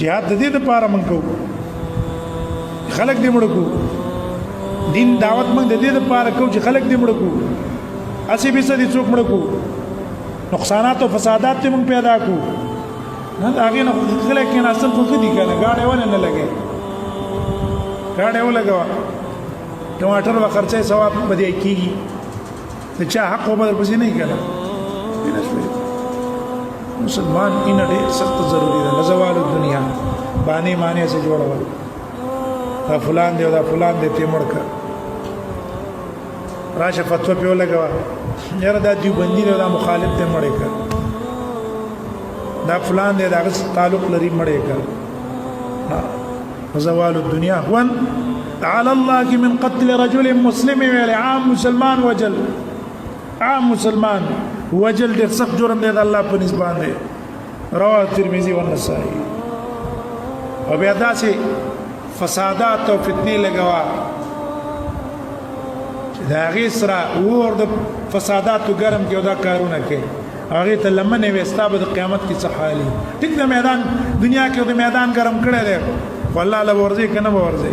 جهاد د دې لپاره موږ کوو خلک دې مړ کو دین دعوت موږ د دې لپاره کوو چې خلک دې مړ کو اسی به څه دي څوک مړ کو نقصانات او فسادات ته موږ پیدا کو نه هغه نه خلک کې اصل خو دې کنه گاډي ونه نه لګي گاډي ولګوا ټماټر و خرچه ثواب بده کیږي ته چا حق و بدل پسې نه کړه مسلمان ان ډېر سخت ضروری ده لزوال دنیا باندې معنی سے جوړول دا فلان دی دا فلان دی ته مړ کړ راشه فتوا په لګوا یاره دا دیوبندي دا مخالف ته مړ کړ دا فلان دی دا تعلق لري مړ کړ زوال الدنيا هون على الله من قتل رجل مسلم عام مسلمان وجل عام مسلمان وجل ډېر سخت جرم دی د الله په نسبت دی رواه ترمذي والنسائي او بیا داسې فسادات او فتنې لګوا چې د هغې سره اور د فساداتو ګرم کې او دا کارونه کوي هغې ته لمنې وې ستا به د قیامت کې څه حالي ټیک د میدان دنیا کې د میدان ګرم کړی دی خو الله له به ورځې که نه به ورځې